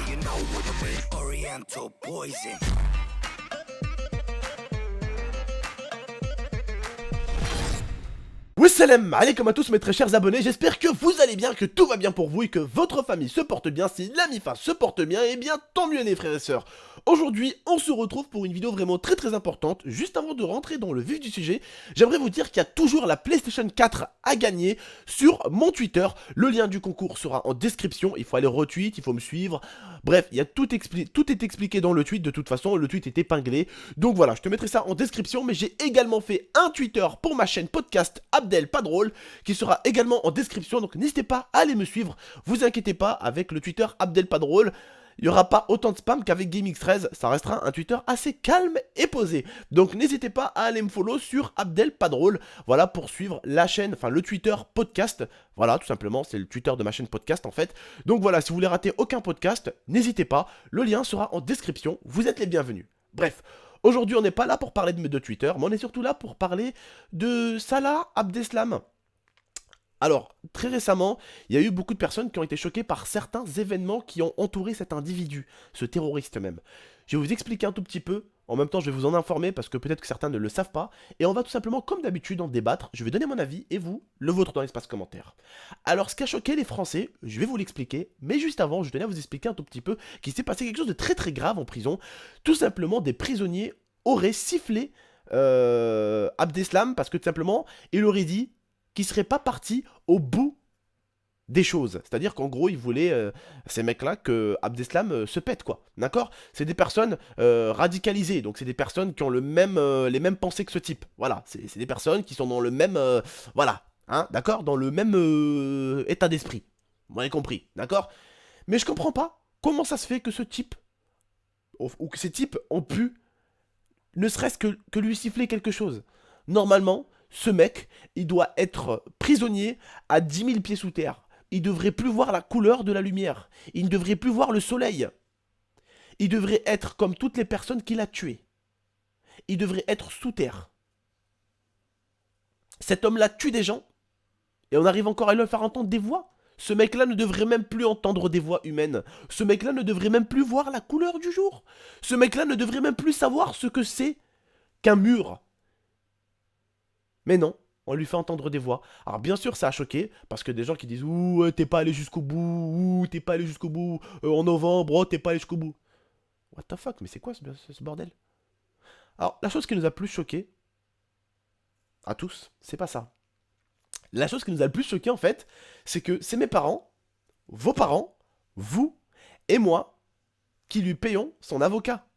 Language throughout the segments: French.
you know what I mean. Oriental poison. Wassalam alaikum à tous mes très chers abonnés, j'espère que vous allez bien, que tout va bien pour vous et que votre famille se porte bien. Si la MIFA se porte bien, et bien tant mieux les frères et sœurs. Aujourd'hui, on se retrouve pour une vidéo vraiment très importante. Juste avant de rentrer dans le vif du sujet, j'aimerais vous dire qu'il y a toujours la PlayStation 4 à gagner sur mon Twitter. Le lien du concours sera en description, il faut aller retweet, il faut me suivre. Bref, il y a tout est expliqué dans le tweet, de toute façon, le tweet est épinglé. Donc voilà, je te mettrai ça en description, mais j'ai également fait un Twitter pour ma chaîne podcast Abdel Pas Drôle, qui sera également en description, donc n'hésitez pas à aller me suivre. Vous inquiétez pas, avec le Twitter Abdel Pas Drôle, il n'y aura pas autant de spam qu'avec GameX13, ça restera un Twitter assez calme et posé. Donc n'hésitez pas à aller me follow sur Abdel Pas Drôle, voilà, pour suivre la chaîne, enfin le Twitter podcast, voilà, tout simplement, c'est le Twitter de ma chaîne podcast en fait. Donc voilà, si vous voulez rater aucun podcast, n'hésitez pas, le lien sera en description, vous êtes les bienvenus. Bref, aujourd'hui on n'est pas là pour parler de Twitter, mais on est surtout là pour parler de Salah Abdeslam. Alors, très récemment, il y a eu beaucoup de personnes qui ont été choquées par certains événements qui ont entouré cet individu, ce terroriste même. Je vais vous expliquer un tout petit peu, en même temps je vais vous en informer parce que peut-être que certains ne le savent pas, et on va tout simplement, comme d'habitude, en débattre, je vais donner mon avis et vous, le vôtre dans l'espace commentaire. Alors, ce qui a choqué les Français, je vais vous l'expliquer, mais juste avant, je tenais à vous expliquer un tout petit peu qu'il s'est passé quelque chose de très grave en prison. Tout simplement, des prisonniers auraient sifflé Abdeslam parce que tout simplement, il aurait dit qui serait pas parti au bout des choses. C'est-à-dire qu'en gros, ils voulaient, ces mecs-là, que Abdeslam se pète, quoi. D'accord? C'est des personnes radicalisées, donc c'est des personnes qui ont les mêmes pensées que ce type. Voilà, c'est des personnes qui sont dans le même... voilà, hein, d'accord? Dans le même état d'esprit. Vous m'avez compris, d'accord? Mais je comprends pas comment ça se fait que ce type, ou que ces types ont pu, ne serait-ce que lui siffler quelque chose. Normalement, ce mec, il doit être prisonnier à 10 000 pieds sous terre. Il devrait plus voir la couleur de la lumière. Il ne devrait plus voir le soleil. Il devrait être comme toutes les personnes qu'il a tuées. Il devrait être sous terre. Cet homme-là tue des gens et on arrive encore à lui faire entendre des voix. Ce mec-là ne devrait même plus entendre des voix humaines. Ce mec-là ne devrait même plus voir la couleur du jour. Ce mec-là ne devrait même plus savoir ce que c'est qu'un mur. Mais non, on lui fait entendre des voix. Alors bien sûr ça a choqué, parce que des gens qui disent « Ouh, t'es pas allé jusqu'au bout, ouh, t'es pas allé jusqu'au bout, en novembre, oh, t'es pas allé jusqu'au bout. » What the fuck, mais c'est quoi ce bordel? Alors la chose qui nous a plus choqué, à tous, c'est pas ça. La chose qui nous a le plus choqué en fait, c'est que c'est mes parents, vos parents, vous et moi, qui lui payons son avocat.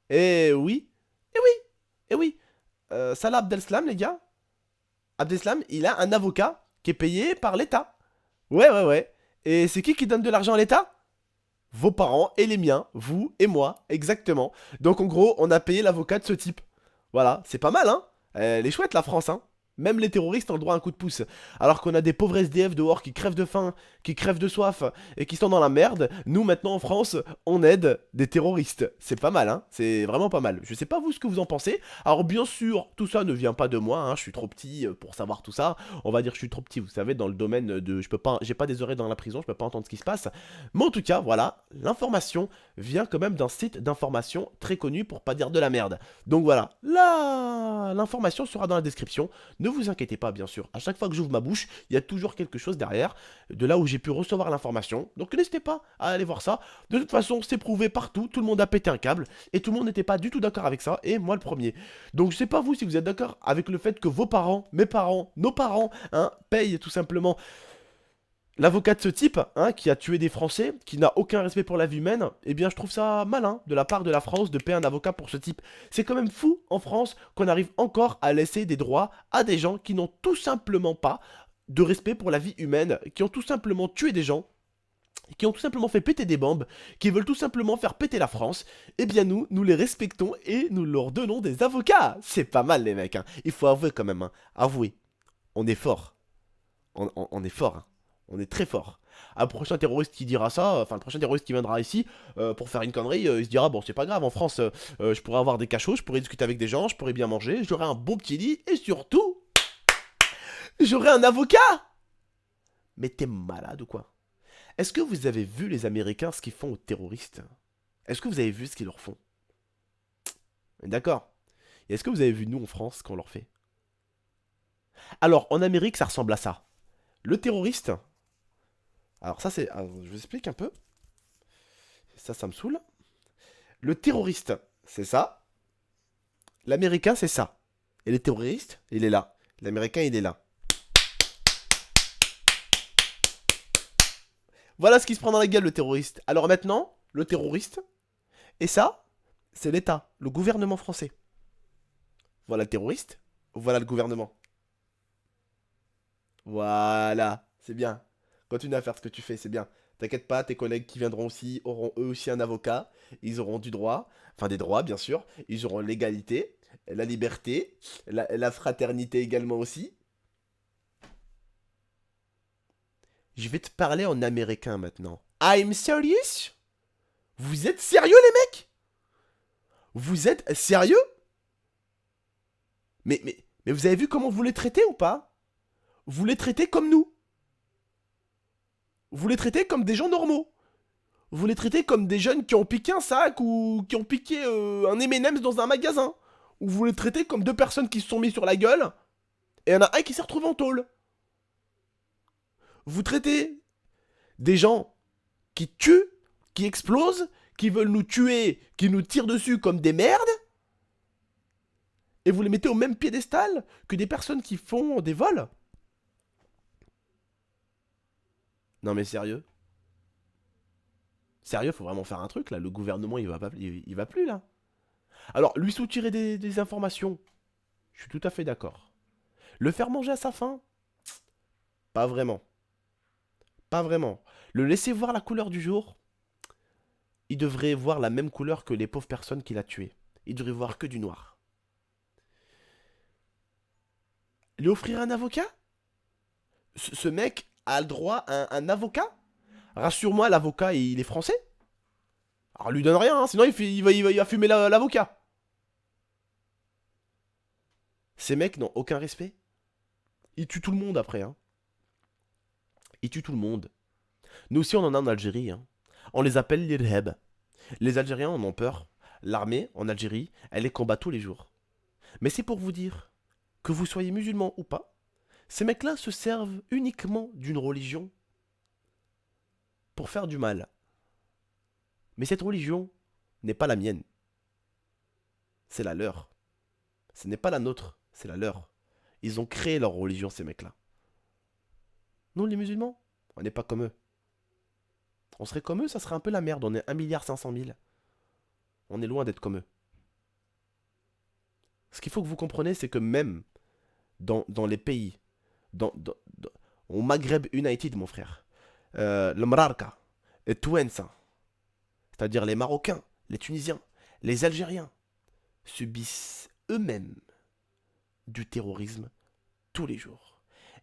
Eh oui, eh oui, eh oui. Salah Abdeslam les gars, Abdeslam, il a un avocat qui est payé par l'État. Ouais. Et c'est qui donne de l'argent à l'État? Vos parents et les miens, vous et moi, exactement. Donc en gros, on a payé l'avocat de ce type. Voilà, c'est pas mal, hein? Elle est chouette la France, hein? Même les terroristes ont le droit à un coup de pouce. Alors qu'on a des pauvres SDF dehors qui crèvent de faim, qui crèvent de soif et qui sont dans la merde, nous maintenant en France, on aide des terroristes. C'est pas mal, hein? C'est vraiment pas mal. Je sais pas vous ce que vous en pensez. Alors bien sûr, tout ça ne vient pas de moi, hein. Je suis trop petit pour savoir tout ça. On va dire que je suis trop petit, vous savez, dans le domaine de... j'ai pas des oreilles dans la prison, je peux pas entendre ce qui se passe. Mais en tout cas, voilà, l'information vient quand même d'un site d'information très connu pour pas dire de la merde. Donc voilà, là, l'information sera dans la description. Ne vous inquiétez pas, bien sûr, à chaque fois que j'ouvre ma bouche, il y a toujours quelque chose derrière, de là où j'ai pu recevoir l'information. Donc n'hésitez pas à aller voir ça. De toute façon, c'est prouvé partout, tout le monde a pété un câble, et tout le monde n'était pas du tout d'accord avec ça, et moi le premier. Donc je sais pas vous si vous êtes d'accord avec le fait que vos parents, mes parents, nos parents, hein, payent tout simplement l'avocat de ce type, hein, qui a tué des Français, qui n'a aucun respect pour la vie humaine, eh bien je trouve ça malin de la part de la France de payer un avocat pour ce type. C'est quand même fou en France qu'on arrive encore à laisser des droits à des gens qui n'ont tout simplement pas de respect pour la vie humaine, qui ont tout simplement tué des gens, qui ont tout simplement fait péter des bombes, qui veulent tout simplement faire péter la France. Eh bien nous les respectons et nous leur donnons des avocats. C'est pas mal les mecs, hein. Il faut avouer quand même, hein. Avouer, on est fort. On est fort, hein. On est très fort. Un prochain terroriste qui dira ça, enfin le prochain terroriste qui viendra ici pour faire une connerie, il se dira bon c'est pas grave, en France je pourrais avoir des cachots, je pourrais discuter avec des gens, je pourrais bien manger, j'aurai un bon petit lit et surtout j'aurai un avocat. Mais t'es malade ou quoi? Est-ce que vous avez vu les Américains ce qu'ils font aux terroristes? Est-ce que vous avez vu ce qu'ils leur font? D'accord. Et est-ce que vous avez vu nous en France ce qu'on leur fait? Alors, en Amérique, ça ressemble à ça. Le terroriste... Alors ça c'est... alors, je vous explique un peu. Ça me saoule. Le terroriste, c'est ça. L'américain, c'est ça. Et le terroriste, il est là. L'américain, il est là. Voilà ce qui se prend dans la gueule, le terroriste. Alors maintenant, le terroriste, et ça, c'est l'État, le gouvernement français. Voilà le terroriste, voilà le gouvernement. Voilà, c'est bien. Continue à faire ce que tu fais, c'est bien. T'inquiète pas, tes collègues qui viendront aussi auront eux aussi un avocat. Ils auront du droit, enfin des droits bien sûr. Ils auront l'égalité, la liberté, la fraternité également aussi. Je vais te parler en américain maintenant. I'm serious? Vous êtes sérieux les mecs? Vous êtes sérieux? Mais vous avez vu comment vous les traitez ou pas? Vous les traitez comme nous. Vous les traitez comme des gens normaux. Vous les traitez comme des jeunes qui ont piqué un sac ou qui ont piqué un M&M's dans un magasin. Ou vous les traitez comme deux personnes qui se sont mis sur la gueule et il y en a un qui s'est retrouvé en tôle. Vous traitez des gens qui tuent, qui explosent, qui veulent nous tuer, qui nous tirent dessus comme des merdes. Et vous les mettez au même piédestal que des personnes qui font des vols. Non mais sérieux? Sérieux, faut vraiment faire un truc là. Le gouvernement, il va plus là. Alors, lui soutirer des informations, je suis tout à fait d'accord. Le faire manger à sa faim, pas vraiment. Pas vraiment. Le laisser voir la couleur du jour, il devrait voir la même couleur que les pauvres personnes qu'il a tuées. Il devrait voir que du noir. Lui offrir un avocat? Ce mec a le droit à un avocat? Rassure-moi, l'avocat, il est français? Alors lui donne rien, hein, sinon il va fumer l'avocat. Ces mecs n'ont aucun respect. Ils tuent tout le monde après, hein. Ils tuent tout le monde. Nous aussi on en a en Algérie, hein. On les appelle l'Irheb. Les Algériens en ont peur. L'armée, en Algérie, elle les combat tous les jours. Mais c'est pour vous dire, que vous soyez musulman ou pas, ces mecs-là se servent uniquement d'une religion pour faire du mal. Mais cette religion n'est pas la mienne. C'est la leur. Ce n'est pas la nôtre, c'est la leur. Ils ont créé leur religion, ces mecs-là. Nous, les musulmans, on n'est pas comme eux. On serait comme eux, ça serait un peu la merde. On est 1,5 milliard. On est loin d'être comme eux. Ce qu'il faut que vous compreniez, c'est que même dans les pays, au Maghreb United, mon frère, le Mrarka, et Touensa, c'est-à-dire les Marocains, les Tunisiens, les Algériens, subissent eux-mêmes du terrorisme tous les jours.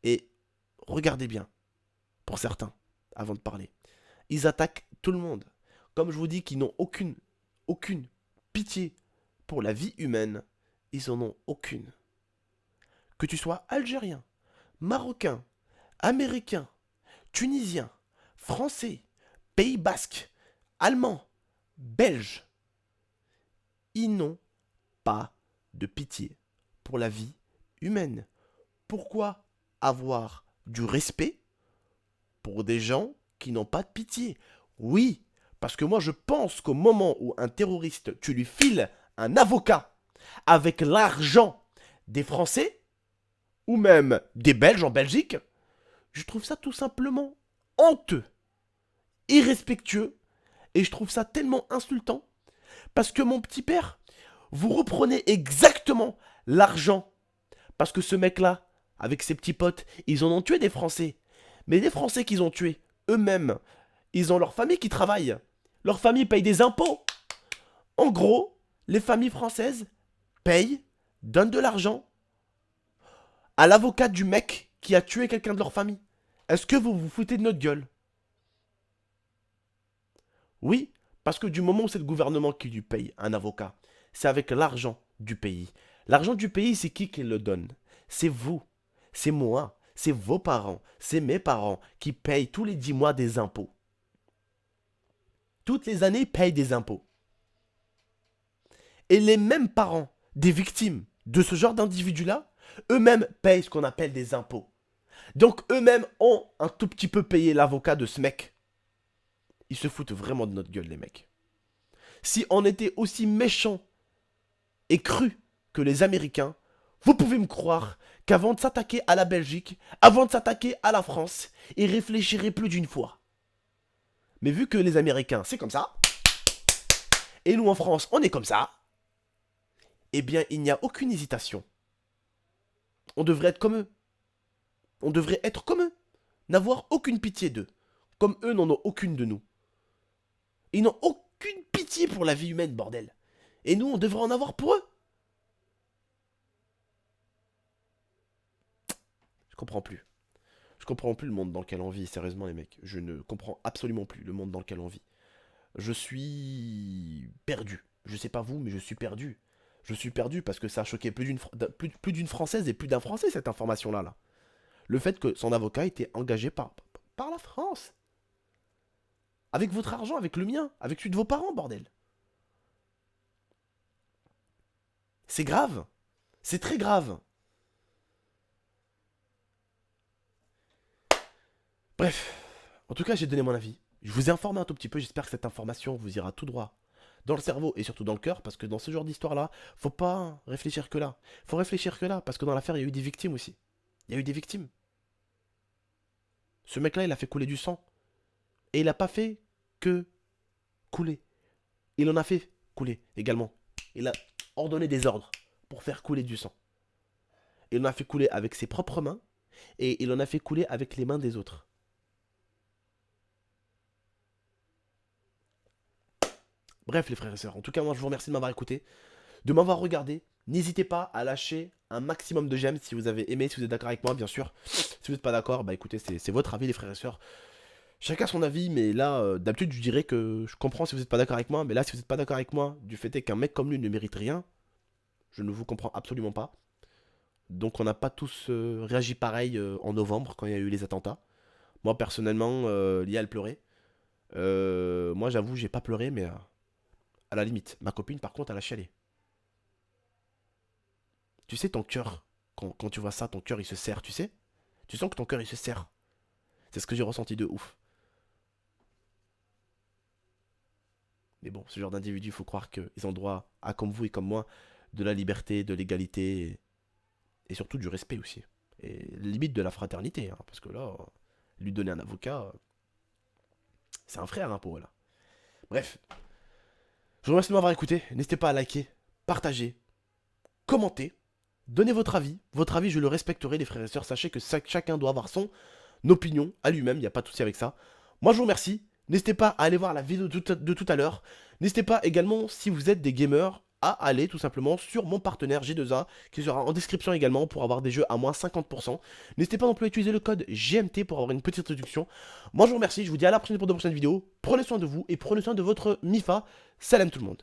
Et regardez bien, pour certains, avant de parler, ils attaquent tout le monde. Comme je vous dis qu'ils n'ont aucune pitié pour la vie humaine, ils en ont aucune. Que tu sois algérien, marocain, américain, tunisien, français, pays basque, allemand, belge, ils n'ont pas de pitié pour la vie humaine. Pourquoi avoir du respect pour des gens qui n'ont pas de pitié? Oui, parce que moi je pense qu'au moment où un terroriste, tu lui files un avocat avec l'argent des Français, ou même des Belges en Belgique, je trouve ça tout simplement honteux, irrespectueux, et je trouve ça tellement insultant, parce que mon petit père, vous reprenez exactement l'argent, parce que ce mec-là, avec ses petits potes, ils en ont tué des Français, mais des Français qu'ils ont tués, eux-mêmes, ils ont leur famille qui travaille, leur famille paye des impôts. En gros, les familles françaises payent, donnent de l'argent à l'avocat du mec qui a tué quelqu'un de leur famille. Est-ce que vous vous foutez de notre gueule? Oui, parce que du moment où c'est le gouvernement qui lui paye un avocat, c'est avec l'argent du pays. L'argent du pays, c'est qui le donne? C'est vous, c'est moi, c'est vos parents, c'est mes parents qui payent tous les 10 mois des impôts. toutes les années, payent des impôts. Et les mêmes parents des victimes de ce genre d'individus-là, eux-mêmes payent ce qu'on appelle des impôts. Donc eux-mêmes ont un tout petit peu payé l'avocat de ce mec. Ils se foutent vraiment de notre gueule, les mecs. Si on était aussi méchants et crus que les Américains, vous pouvez me croire qu'avant de s'attaquer à la Belgique, avant de s'attaquer à la France, ils réfléchiraient plus d'une fois. Mais vu que les Américains, c'est comme ça, et nous en France, on est comme ça, eh bien, il n'y a aucune hésitation. On devrait être comme eux. On devrait être comme eux. N'avoir aucune pitié d'eux. Comme eux n'en ont aucune de nous. Ils n'ont aucune pitié pour la vie humaine, bordel. Et nous, on devrait en avoir pour eux. Je comprends plus. Je comprends plus le monde dans lequel on vit, sérieusement, les mecs. Je ne comprends absolument plus le monde dans lequel on vit. Je suis perdu. Je sais pas vous, mais je suis perdu. Je suis perdu parce que ça a choqué plus d'une Française et plus d'un Français, cette information-là. Là. Le fait que son avocat était engagé par la France. Avec votre argent, avec le mien, avec celui de vos parents, bordel. C'est grave. C'est très grave. Bref. En tout cas, j'ai donné mon avis. Je vous ai informé un tout petit peu. J'espère que cette information vous ira tout droit dans le cerveau et surtout dans le cœur. Parce que dans ce genre d'histoire-là, faut pas réfléchir que là. Faut réfléchir que là. Parce que dans l'affaire, il y a eu des victimes aussi. Il y a eu des victimes. Ce mec-là, il a fait couler du sang. Et il n'a pas fait que couler. Il en a fait couler également. Il a ordonné des ordres pour faire couler du sang. Il en a fait couler avec ses propres mains. Et il en a fait couler avec les mains des autres. Bref les frères et sœurs, en tout cas moi je vous remercie de m'avoir écouté, de m'avoir regardé. N'hésitez pas à lâcher un maximum de j'aime si vous avez aimé, si vous êtes d'accord avec moi bien sûr. Si vous n'êtes pas d'accord, bah écoutez c'est votre avis les frères et sœurs. Chacun son avis, mais là d'habitude je dirais que je comprends si vous n'êtes pas d'accord avec moi. Mais là si vous n'êtes pas d'accord avec moi, du fait est qu'un mec comme lui ne mérite rien, je ne vous comprends absolument pas. Donc on n'a pas tous réagi pareil en novembre quand il y a eu les attentats. Moi personnellement, Lia elle pleurait. Moi j'avoue j'ai pas pleuré mais... à la limite. Ma copine, par contre, elle a chialé. Tu sais, ton cœur, quand tu vois ça, ton cœur, il se serre, tu sais? Tu sens que ton cœur, il se serre. C'est ce que j'ai ressenti de ouf. Mais bon, ce genre d'individus, il faut croire qu'ils ont droit à, comme vous et comme moi, de la liberté, de l'égalité, et surtout du respect aussi. Et limite de la fraternité, hein, parce que là, lui donner un avocat, c'est un frère, hein, pour eux, là. Bref. Je vous remercie de m'avoir écouté. N'hésitez pas à liker, partager, commenter, donner votre avis. Votre avis, je le respecterai, les frères et sœurs. Sachez que chacun doit avoir son opinion à lui-même. Il n'y a pas de souci avec ça. Moi, je vous remercie. N'hésitez pas à aller voir la vidéo de tout à l'heure. N'hésitez pas également, si vous êtes des gamers, à aller tout simplement sur mon partenaire G2A, qui sera en description également pour avoir des jeux à moins 50%. N'hésitez pas non plus à utiliser le code GMT pour avoir une petite réduction. Moi, je vous remercie. Je vous dis à la prochaine pour de prochaines vidéos. Prenez soin de vous et prenez soin de votre MIFA. Salam tout le monde.